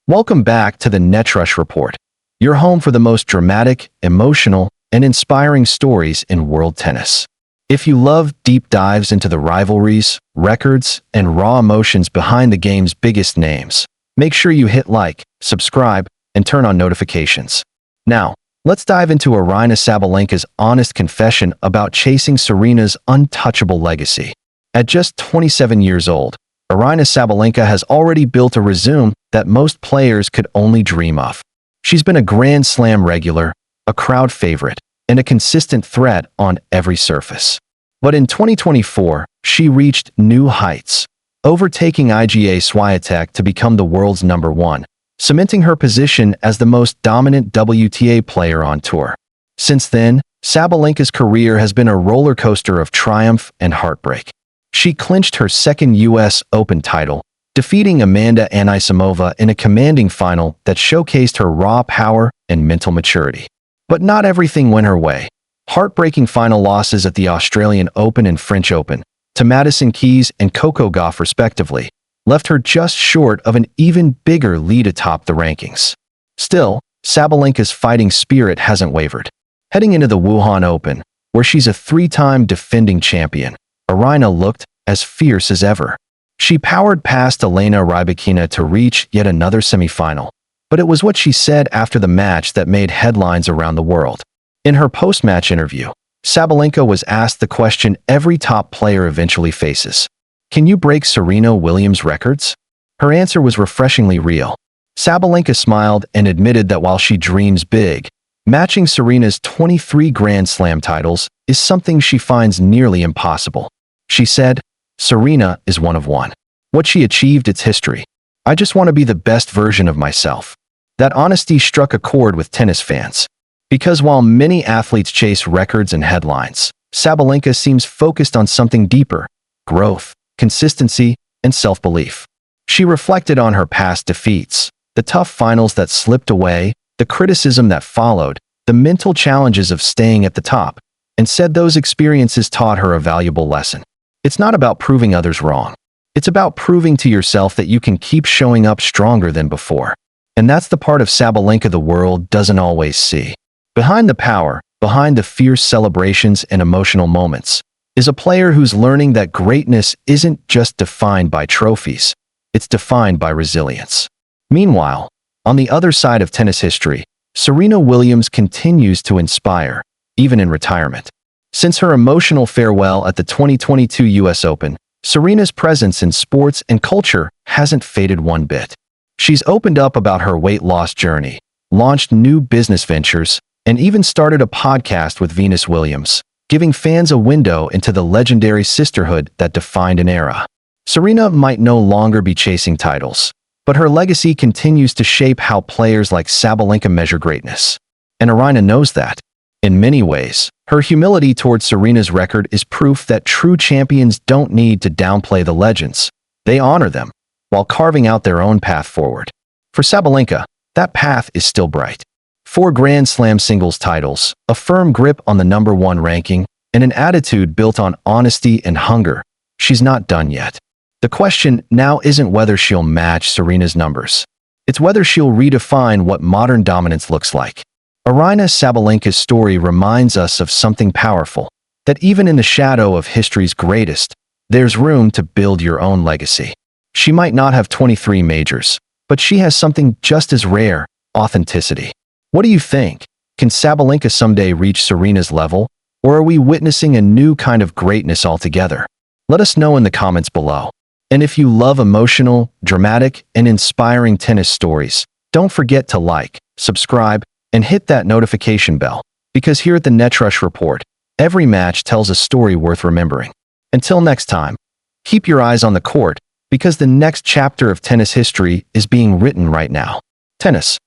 Welcome back to the Netrush Report, your home for the most dramatic, emotional, and inspiring stories in world tennis. If you love deep dives into the rivalries, records, and raw emotions behind the game's biggest names, make sure you hit like, subscribe, and turn on notifications. Now, let's dive into Aryna Sabalenka's honest confession about chasing Serena's untouchable legacy. At just 27 years old, Aryna Sabalenka has already built a resume that most players could only dream of. She's been a Grand Slam regular, a crowd favorite, and a consistent threat on every surface. But in 2024, she reached new heights, overtaking Iga Swiatek to become the world's #1, cementing her position as the most dominant WTA player on tour. Since then, Sabalenka's career has been a roller coaster of triumph and heartbreak. She clinched her second U.S. Open title, defeating Amanda Anisimova in a commanding final that showcased her raw power and mental maturity. But not everything went her way. Heartbreaking final losses at the Australian Open and French Open, to Madison Keys and Coco Gauff respectively, left her just short of an even bigger lead atop the rankings. Still, Sabalenka's fighting spirit hasn't wavered. Heading into the Wuhan Open, where she's a three-time defending champion, Aryna looked as fierce as ever. She powered past Elena Rybakina to reach yet another semifinal, but it was what she said after the match that made headlines around the world. In her post-match interview, Sabalenka was asked the question every top player eventually faces: can you break Serena Williams' records? Her answer was refreshingly real. Sabalenka smiled and admitted that while she dreams big, matching Serena's 23 Grand Slam titles is something she finds nearly impossible. She said, "Serena is one of one. What she achieved, it's history. I just want to be the best version of myself." That honesty struck a chord with tennis fans. Because while many athletes chase records and headlines, Sabalenka seems focused on something deeper: growth, consistency, and self-belief. She reflected on her past defeats, the tough finals that slipped away, the criticism that followed, the mental challenges of staying at the top, and said those experiences taught her a valuable lesson. It's not about proving others wrong. It's about proving to yourself that you can keep showing up stronger than before. And that's the part of Sabalenka the world doesn't always see. Behind the power, behind the fierce celebrations and emotional moments, is a player who's learning that greatness isn't just defined by trophies, it's defined by resilience. Meanwhile, on the other side of tennis history, Serena Williams continues to inspire, even in retirement. Since her emotional farewell at the 2022 U.S. Open, Serena's presence in sports and culture hasn't faded one bit. She's opened up about her weight loss journey, launched new business ventures, and even started a podcast with Venus Williams, giving fans a window into the legendary sisterhood that defined an era. Serena might no longer be chasing titles, but her legacy continues to shape how players like Sabalenka measure greatness. And Aryna knows that. In many ways, her humility towards Serena's record is proof that true champions don't need to downplay the legends. They honor them, while carving out their own path forward. For Sabalenka, that path is still bright. 4 Grand Slam singles titles, a firm grip on the #1 ranking, and an attitude built on honesty and hunger. She's not done yet. The question now isn't whether she'll match Serena's numbers. It's whether she'll redefine what modern dominance looks like. Aryna Sabalenka's story reminds us of something powerful, that even in the shadow of history's greatest, there's room to build your own legacy. She might not have 23 majors, but she has something just as rare: authenticity. What do you think? Can Sabalenka someday reach Serena's level, or are we witnessing a new kind of greatness altogether? Let us know in the comments below. And if you love emotional, dramatic, and inspiring tennis stories, don't forget to like, subscribe, and hit that notification bell, because here at the Netrush Report, every match tells a story worth remembering. Until next time, keep your eyes on the court, because the next chapter of tennis history is being written right now. Tennis.